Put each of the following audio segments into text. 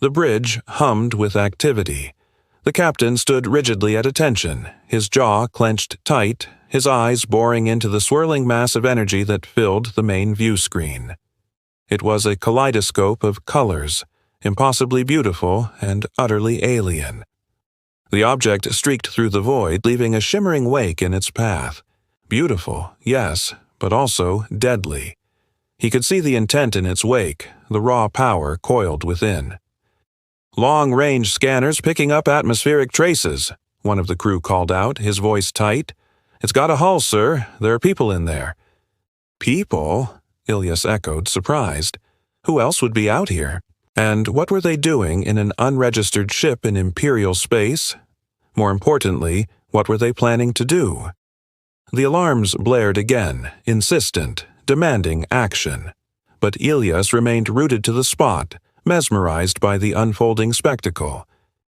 The bridge hummed with activity. The captain stood rigidly at attention, his jaw clenched tight, his eyes boring into the swirling mass of energy that filled the main view screen. It was a kaleidoscope of colors, impossibly beautiful and utterly alien. The object streaked through the void, leaving a shimmering wake in its path. Beautiful, yes, but also deadly. He could see the intent in its wake, the raw power coiled within. "Long-range scanners picking up atmospheric traces," one of the crew called out, his voice tight. "It's got a hull, sir. There are people in there." "People?" Ilyas echoed, surprised. Who else would be out here? And what were they doing in an unregistered ship in Imperial space? More importantly, what were they planning to do? The alarms blared again, insistent, demanding action. But Ilyas remained rooted to the spot, mesmerized by the unfolding spectacle.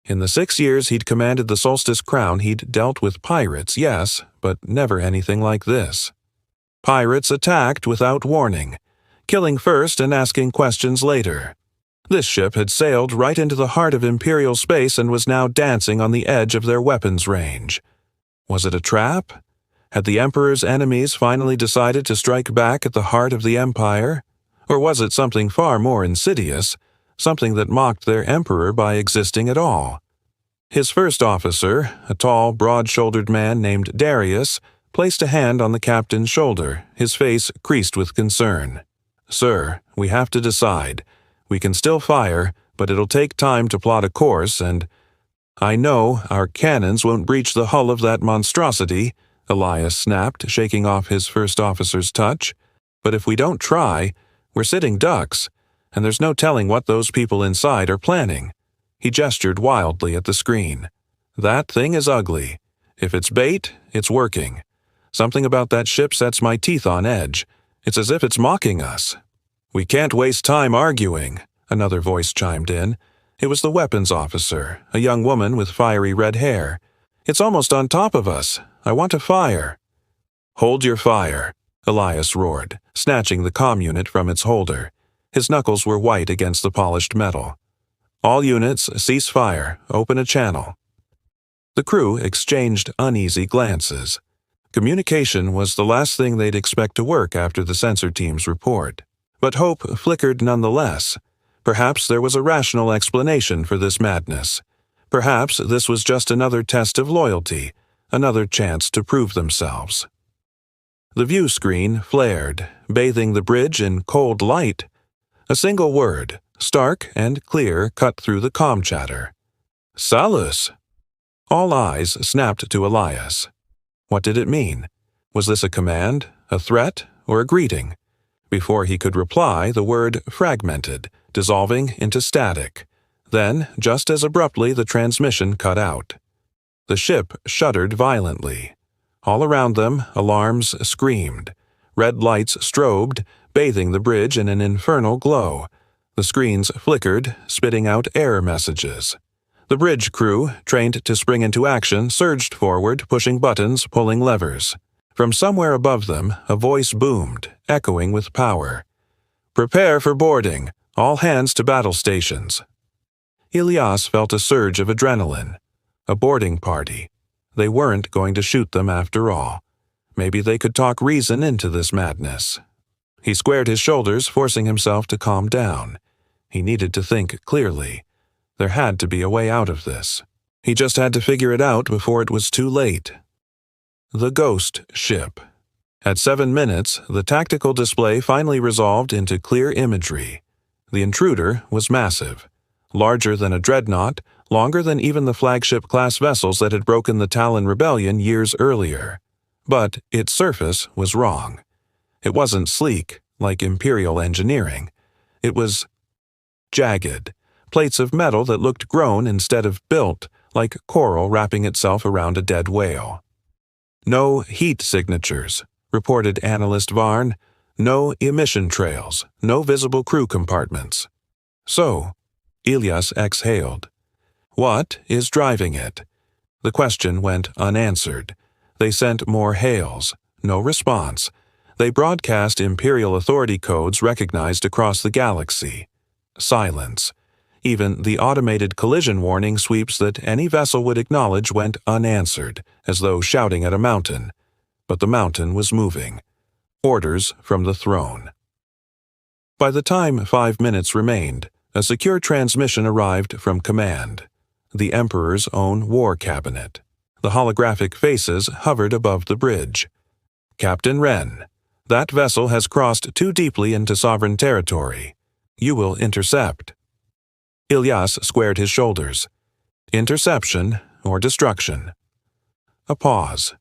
In the 6 years he'd commanded the Solstice Crown, he'd dealt with pirates, yes, but never anything like this. Pirates attacked without warning, killing first and asking questions later. This ship had sailed right into the heart of Imperial space and was now dancing on the edge of their weapons range. Was it a trap? Had the Emperor's enemies finally decided to strike back at the heart of the Empire? Or was it something far more insidious, something that mocked their Emperor by existing at all? His first officer, a tall, broad-shouldered man named Darius, placed a hand on the captain's shoulder, his face creased with concern. "Sir, we have to decide. We can still fire, but it'll take time to plot a course, and I know our cannons won't breach the hull of that monstrosity," Ilyas snapped, shaking off his first officer's touch. "But if we don't try, we're sitting ducks, and there's no telling what those people inside are planning." He gestured wildly at the screen. "That thing is ugly. If it's bait, it's working. Something about that ship sets my teeth on edge. It's as if it's mocking us." "We can't waste time arguing," another voice chimed in. It was the weapons officer, a young woman with fiery red hair. "It's almost on top of us. I want to fire." "Hold your fire," Ilyas roared, snatching the comm unit from its holder. His knuckles were white against the polished metal. "All units, cease fire. Open a channel." The crew exchanged uneasy glances. Communication was the last thing they'd expect to work after the sensor team's report. But hope flickered nonetheless. Perhaps there was a rational explanation for this madness. Perhaps this was just another test of loyalty, another chance to prove themselves. The view screen flared, bathing the bridge in cold light. A single word, stark and clear, cut through the comm chatter. "Salus!" All eyes snapped to Ilyas. What did it mean? Was this a command, a threat, or a greeting? Before he could reply, the word fragmented, dissolving into static. Then, just as abruptly, the transmission cut out. The ship shuddered violently. All around them, alarms screamed. Red lights strobed, bathing the bridge in an infernal glow. The screens flickered, spitting out error messages. The bridge crew, trained to spring into action, surged forward, pushing buttons, pulling levers. From somewhere above them, a voice boomed, echoing with power. "Prepare for boarding. All hands to battle stations." Ilyas felt a surge of adrenaline. A boarding party. They weren't going to shoot them after all. Maybe they could talk reason into this madness. He squared his shoulders, forcing himself to calm down. He needed to think clearly. There had to be a way out of this. He just had to figure it out before it was too late. The ghost ship. At 7 minutes, the tactical display finally resolved into clear imagery. The intruder was massive. Larger than a dreadnought, longer than even the flagship-class vessels that had broken the Talon Rebellion years earlier. But its surface was wrong. It wasn't sleek, like Imperial engineering. It was jagged, plates of metal that looked grown instead of built, like coral wrapping itself around a dead whale. "No heat signatures," reported Analyst Varn. "No emission trails, no visible crew compartments." "So," Ilyas exhaled. "What is driving it?" The question went unanswered. They sent more hails. No response. They broadcast Imperial authority codes recognized across the galaxy. Silence. Even the automated collision warning sweeps that any vessel would acknowledge went unanswered, as though shouting at a mountain. But the mountain was moving. Orders from the throne. By the time 5 minutes remained, a secure transmission arrived from command. The Emperor's own war cabinet. The holographic faces hovered above the bridge. Captain Ren, that vessel has crossed too deeply into sovereign territory. You will intercept. Ilyas squared his shoulders. Interception or destruction? A pause.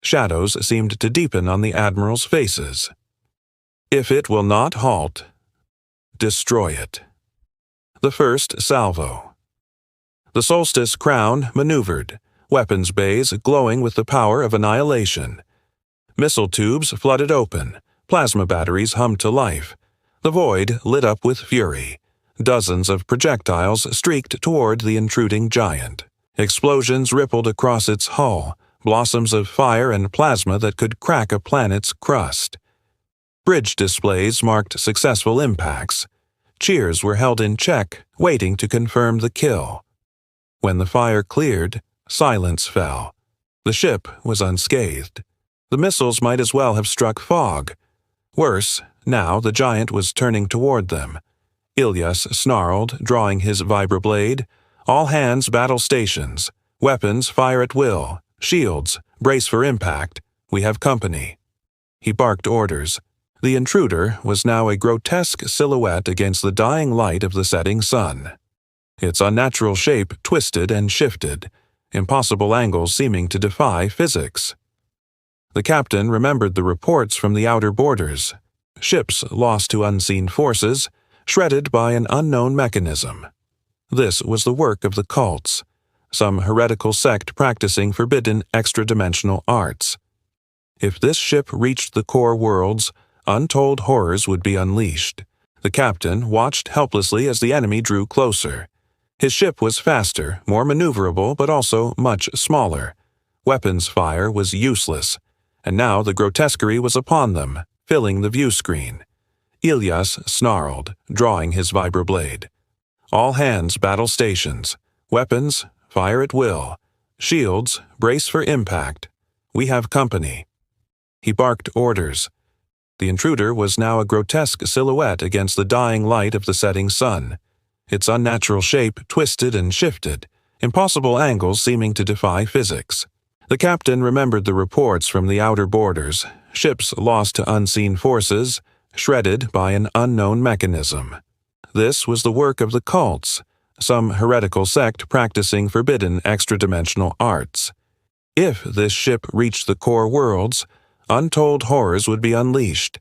Shadows seemed to deepen on the Admiral's faces. If it will not halt, destroy it. The first salvo. The Solstice Crown maneuvered, weapons bays glowing with the power of annihilation. Missile tubes flooded open, plasma batteries hummed to life. The void lit up with fury. Dozens of projectiles streaked toward the intruding giant. Explosions rippled across its hull, blossoms of fire and plasma that could crack a planet's crust. Bridge displays marked successful impacts. Cheers were held in check, waiting to confirm the kill. When the fire cleared, silence fell. The ship was unscathed. The missiles might as well have struck fog. Worse, now the giant was turning toward them. Ilyas snarled, drawing his vibroblade. All hands battle stations. Weapons fire at will. Shields, brace for impact. We have company. He barked orders. The intruder was now a grotesque silhouette against the dying light of the setting sun. Its unnatural shape twisted and shifted, impossible angles seeming to defy physics. The captain remembered the reports from the outer borders. Ships lost to unseen forces, shredded by an unknown mechanism. This was the work of the cults, some heretical sect practicing forbidden extra-dimensional arts. If this ship reached the core worlds, untold horrors would be unleashed. The captain watched helplessly as the enemy drew closer. His ship was faster, more maneuverable, but also much smaller. Weapons fire was useless, and now the grotesquerie was upon them, filling the view screen. Ilyas snarled, drawing his vibroblade. All hands battle stations. Weapons, fire at will. Shields, brace for impact. We have company. He barked orders. The intruder was now a grotesque silhouette against the dying light of the setting sun. Its unnatural shape twisted and shifted, impossible angles seeming to defy physics. The captain remembered the reports from the outer borders, ships lost to unseen forces, shredded by an unknown mechanism. This was the work of the cults, some heretical sect practicing forbidden extra-dimensional arts. If this ship reached the core worlds, untold horrors would be unleashed.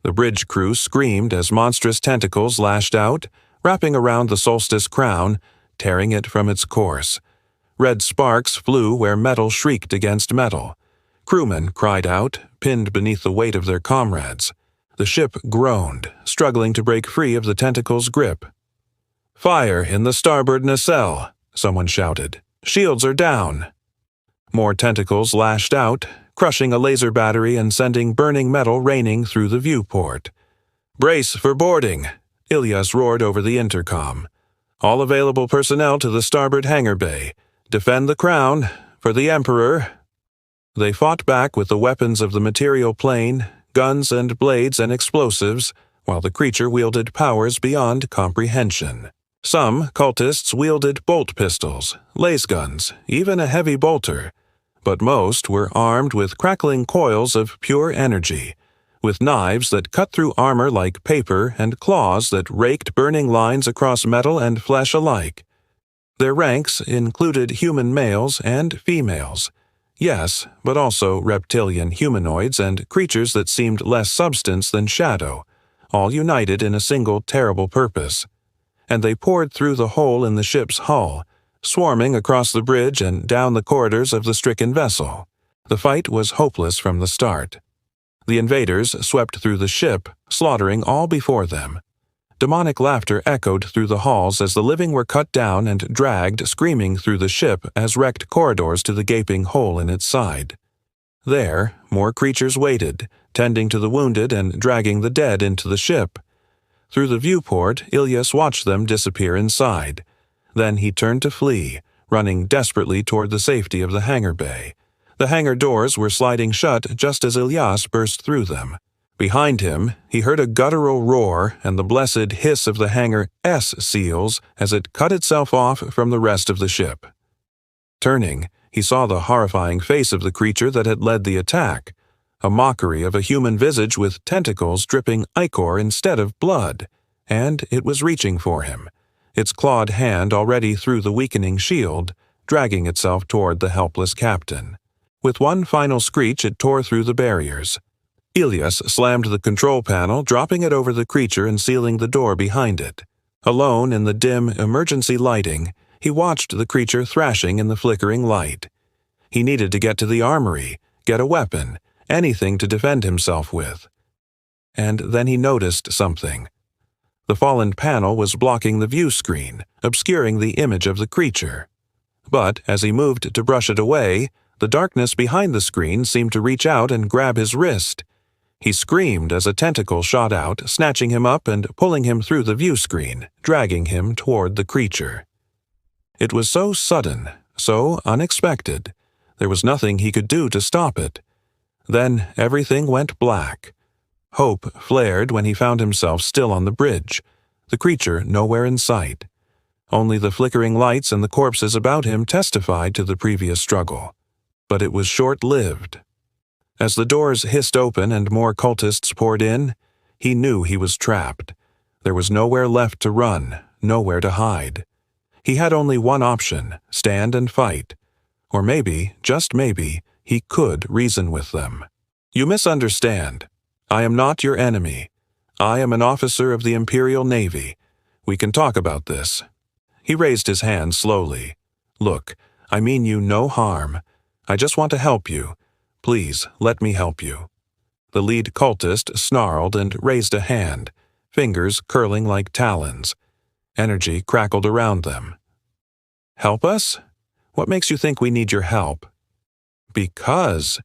The bridge crew screamed as monstrous tentacles lashed out, wrapping around the Solstice Crown, tearing it from its course. Red sparks flew where metal shrieked against metal. Crewmen cried out, pinned beneath the weight of their comrades. The ship groaned, struggling to break free of the tentacles' grip. "Fire in the starboard nacelle," someone shouted. "Shields are down." More tentacles lashed out, crushing a laser battery and sending burning metal raining through the viewport. "Brace for boarding," Ilyas roared over the intercom. "All available personnel to the starboard hangar bay. Defend the crown, for the Emperor." They fought back with the weapons of the material plane, guns and blades and explosives, while the creature wielded powers beyond comprehension. Some cultists wielded bolt pistols, lace guns, even a heavy bolter, but most were armed with crackling coils of pure energy, with knives that cut through armor like paper and claws that raked burning lines across metal and flesh alike. Their ranks included human males and females. Yes, but also reptilian humanoids and creatures that seemed less substance than shadow, all united in a single terrible purpose. And they poured through the hole in the ship's hull, swarming across the bridge and down the corridors of the stricken vessel. The fight was hopeless from the start. The invaders swept through the ship, slaughtering all before them. Demonic laughter echoed through the halls as the living were cut down and dragged screaming through the ship as wrecked corridors to the gaping hole in its side. There, more creatures waited, tending to the wounded and dragging the dead into the ship. Through the viewport, Ilyas watched them disappear inside. Then he turned to flee, running desperately toward the safety of the hangar bay. The hangar doors were sliding shut just as Ilyas burst through them. Behind him, he heard a guttural roar and the blessed hiss of the hangar S seals as it cut itself off from the rest of the ship. Turning, he saw the horrifying face of the creature that had led the attack, a mockery of a human visage with tentacles dripping ichor instead of blood, and it was reaching for him, its clawed hand already through the weakening shield, dragging itself toward the helpless captain. With one final screech, it tore through the barriers. Ilyas slammed the control panel, dropping it over the creature and sealing the door behind it. Alone in the dim emergency lighting, he watched the creature thrashing in the flickering light. He needed to get to the armory, get a weapon, anything to defend himself with. And then he noticed something. The fallen panel was blocking the view screen, obscuring the image of the creature. But as he moved to brush it away, the darkness behind the screen seemed to reach out and grab his wrist. He screamed as a tentacle shot out, snatching him up and pulling him through the view screen, dragging him toward the creature. It was so sudden, so unexpected. There was nothing he could do to stop it. Then everything went black. Hope flared when he found himself still on the bridge, the creature nowhere in sight. Only the flickering lights and the corpses about him testified to the previous struggle. But it was short-lived. As the doors hissed open and more cultists poured in, he knew he was trapped. There was nowhere left to run, nowhere to hide. He had only one option, stand and fight. Or maybe, just maybe, he could reason with them. You misunderstand. I am not your enemy. I am an officer of the Imperial Navy. We can talk about this. He raised his hand slowly. Look, I mean you no harm. I just want to help you. Please, let me help you. The lead cultist snarled and raised a hand, fingers curling like talons. Energy crackled around them. Help us? What makes you think we need your help? Because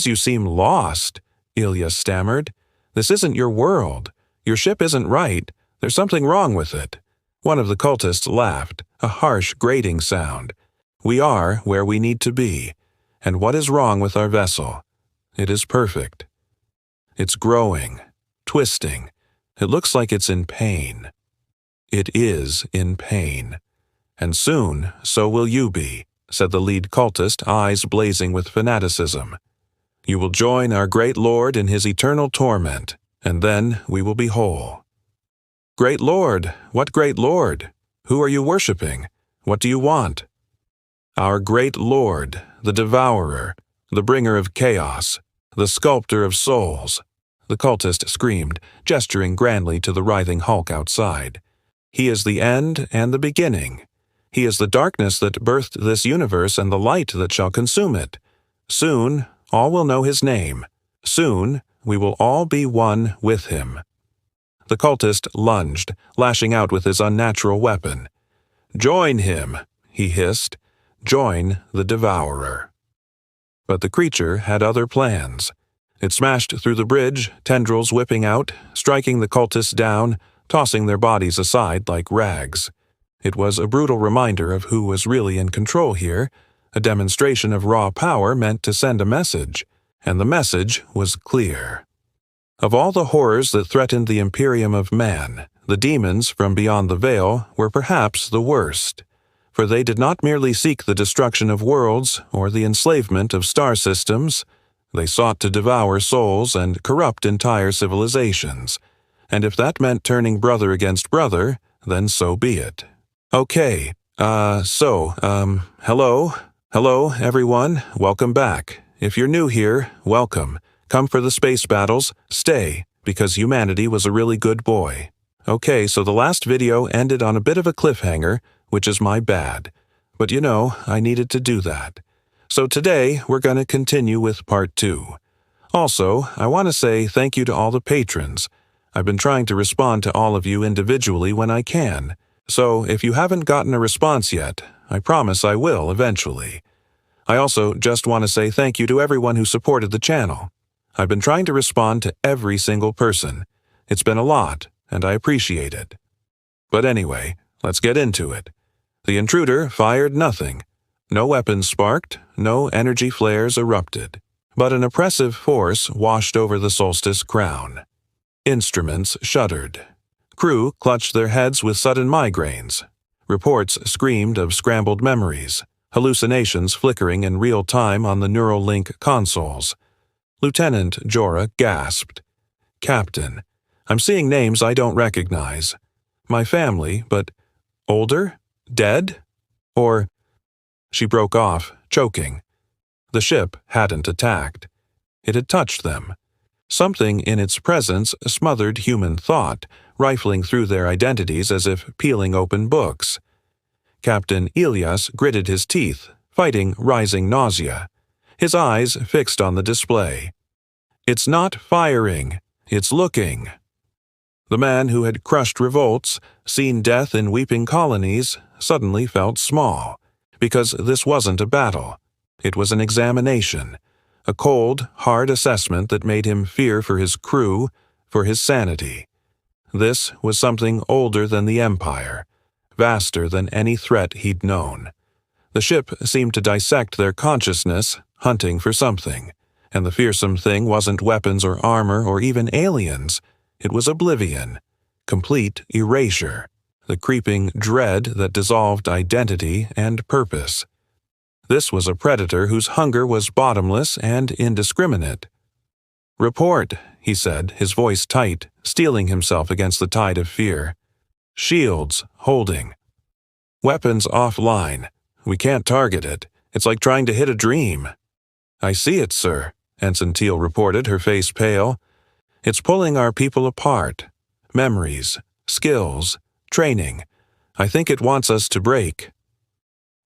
you seem lost, Ilyas stammered. This isn't your world. Your ship isn't right. There's something wrong with it. One of the cultists laughed, a harsh, grating sound. We are where we need to be. And what is wrong with our vessel? It is perfect. It's growing, twisting. It looks like it's in pain. It is in pain. And soon, so will you be, said the lead cultist, eyes blazing with fanaticism. You will join our great Lord in his eternal torment, and then we will be whole. Great Lord? What great Lord? Who are you worshipping? What do you want? Our great Lord, the Devourer, the bringer of chaos, the sculptor of souls, the cultist screamed, gesturing grandly to the writhing hulk outside. He is the end and the beginning. He is the darkness that birthed this universe and the light that shall consume it. Soon, all will know his name. Soon, we will all be one with him. The cultist lunged, lashing out with his unnatural weapon. Join him, he hissed. Join the Devourer. But the creature had other plans. It smashed through the bridge, tendrils whipping out, striking the cultists down, tossing their bodies aside like rags. It was a brutal reminder of who was really in control here, a demonstration of raw power meant to send a message, and the message was clear. Of all the horrors that threatened the Imperium of man, the demons from beyond the veil were perhaps the worst. For they did not merely seek the destruction of worlds or the enslavement of star systems. They sought to devour souls and corrupt entire civilizations. And if that meant turning brother against brother, then so be it. Okay, hello, everyone, welcome back. If you're new here, welcome. Come for the space battles, stay, because humanity was a really good boy. Okay, so the last video ended on a bit of a cliffhanger, which is my bad. But you know, I needed to do that. So today, we're going to continue with part 2. Also, I want to say thank you to all the patrons. I've been trying to respond to all of you individually when I can. So if you haven't gotten a response yet, I promise I will eventually. I also just want to say thank you to everyone who supported the channel. I've been trying to respond to every single person. It's been a lot, and I appreciate it. But anyway, let's get into it. The intruder fired nothing. No weapons sparked, no energy flares erupted. But an oppressive force washed over the Solstice Crown. Instruments shuddered. Crew clutched their heads with sudden migraines. Reports screamed of scrambled memories, hallucinations flickering in real time on the neural link consoles. Lieutenant Jorah gasped. "Captain, I'm seeing names I don't recognize. My family, but older? Dead? Or—" She broke off, choking. The ship hadn't attacked. It had touched them. Something in its presence smothered human thought, rifling through their identities as if peeling open books. Captain Ilyas gritted his teeth, fighting rising nausea. His eyes fixed on the display. "It's not firing, it's looking." The man who had crushed revolts, seen death in weeping colonies, suddenly felt small, because this wasn't a battle. It was an examination, a cold, hard assessment that made him fear for his crew, for his sanity. This was something older than the Empire, vaster than any threat he'd known. The ship seemed to dissect their consciousness, hunting for something, and the fearsome thing wasn't weapons or armor or even aliens. It was oblivion, complete erasure, the creeping dread that dissolved identity and purpose. This was a predator whose hunger was bottomless and indiscriminate. "Report," he said, his voice tight, steeling himself against the tide of fear. "Shields, holding. Weapons offline. We can't target it. It's like trying to hit a dream." "I see it, sir," Ensign Teal reported, her face pale. "It's pulling our people apart. Memories, skills, training. I think it wants us to break."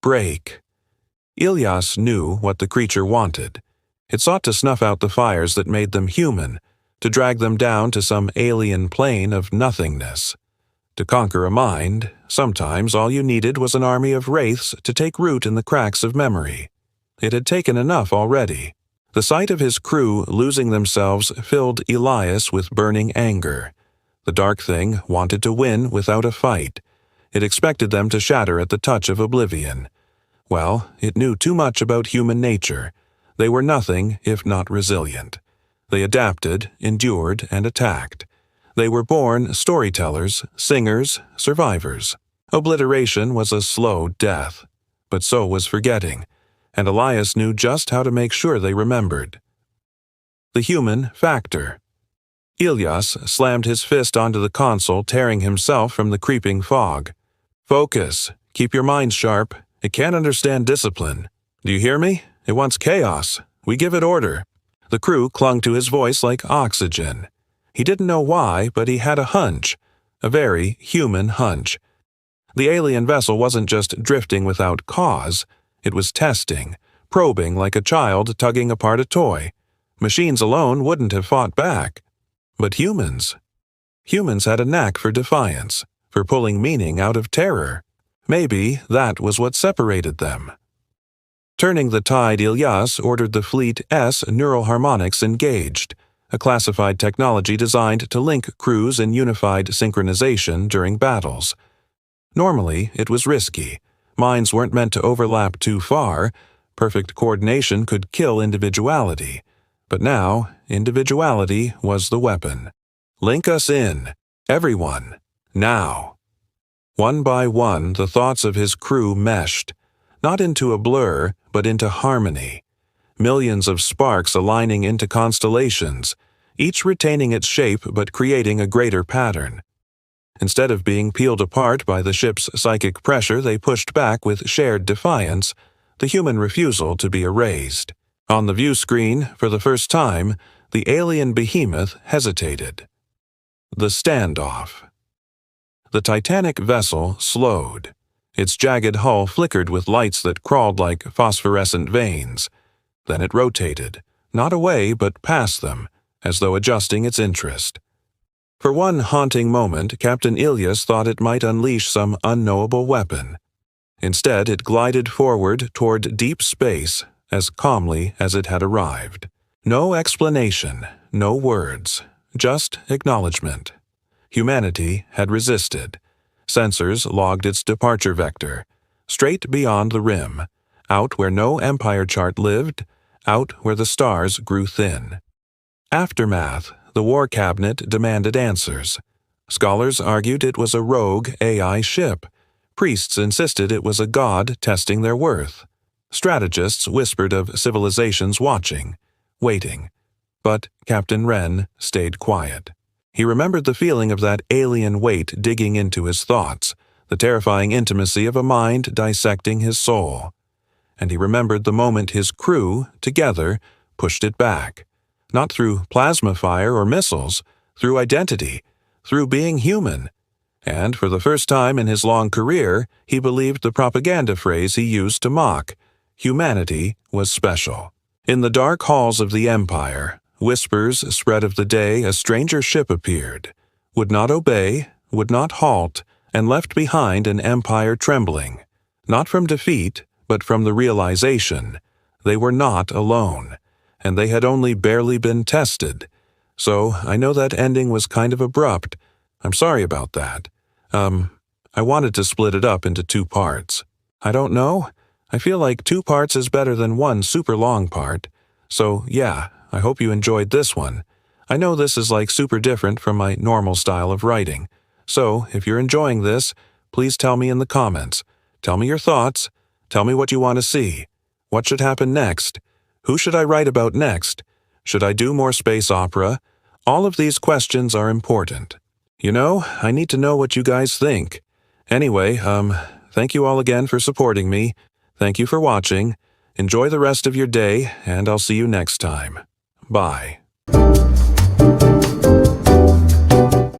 Break. Ilyas knew what the creature wanted. It sought to snuff out the fires that made them human, to drag them down to some alien plane of nothingness. To conquer a mind, sometimes all you needed was an army of wraiths to take root in the cracks of memory. It had taken enough already. The sight of his crew losing themselves filled Ilyas with burning anger. The dark thing wanted to win without a fight. It expected them to shatter at the touch of oblivion. Well, it knew too much about human nature. They were nothing if not resilient. They adapted, endured, and attacked. They were born storytellers, singers, survivors. Obliteration was a slow death, but so was forgetting, and Ilyas knew just how to make sure they remembered. The human factor. Ilyas slammed his fist onto the console, tearing himself from the creeping fog. "Focus. Keep your minds sharp. It can't understand discipline. Do you hear me? It wants chaos. We give it order." The crew clung to his voice like oxygen. He didn't know why, but he had a hunch. A very human hunch. The alien vessel wasn't just drifting without cause. It was testing, probing like a child tugging apart a toy. Machines alone wouldn't have fought back. But humans had a knack for defiance, for pulling meaning out of terror. Maybe that was what separated them. Turning the tide, Ilyas ordered the Fleet S neural harmonics engaged, a classified technology designed to link crews in unified synchronization during battles. Normally, it was risky. Minds weren't meant to overlap too far. Perfect coordination could kill individuality. But now, individuality was the weapon. "Link us in. Everyone. Now." One by one, the thoughts of his crew meshed, not into a blur, but into harmony. Millions of sparks aligning into constellations, each retaining its shape but creating a greater pattern. Instead of being peeled apart by the ship's psychic pressure, they pushed back with shared defiance, the human refusal to be erased. On the view screen, for the first time, the alien behemoth hesitated. The standoff. The titanic vessel slowed. Its jagged hull flickered with lights that crawled like phosphorescent veins. Then it rotated, not away but past them, as though adjusting its interest. For one haunting moment, Captain Ilyas thought it might unleash some unknowable weapon. Instead, it glided forward toward deep space as calmly as it had arrived. No explanation, no words, just acknowledgement. Humanity had resisted. Sensors logged its departure vector, straight beyond the rim, out where no Empire chart lived, out where the stars grew thin. Aftermath, the War Cabinet demanded answers. Scholars argued it was a rogue AI ship. Priests insisted it was a god testing their worth. Strategists whispered of civilizations watching, waiting. But Captain Ren stayed quiet. He remembered the feeling of that alien weight digging into his thoughts, the terrifying intimacy of a mind dissecting his soul. And he remembered the moment his crew, together, pushed it back. Not through plasma fire or missiles, through identity, through being human. And for the first time in his long career, he believed the propaganda phrase he used to mock: humanity was special. In the dark halls of the Empire, whispers spread of the day a stranger ship appeared, would not obey, would not halt, and left behind an empire trembling, not from defeat, but from the realization they were not alone, and they had only barely been tested. So I know that ending was kind of abrupt. I'm sorry about that. I wanted to split it up into 2 parts. I don't know. I feel like 2 parts is better than 1 super long part. So yeah, I hope you enjoyed this one. I know this is like super different from my normal style of writing. So if you're enjoying this, please tell me in the comments. Tell me your thoughts. Tell me what you want to see. What should happen next? Who should I write about next? Should I do more space opera? All of these questions are important. You know, I need to know what you guys think. Anyway, thank you all again for supporting me. Thank you for watching. Enjoy the rest of your day, and I'll see you next time. Bye.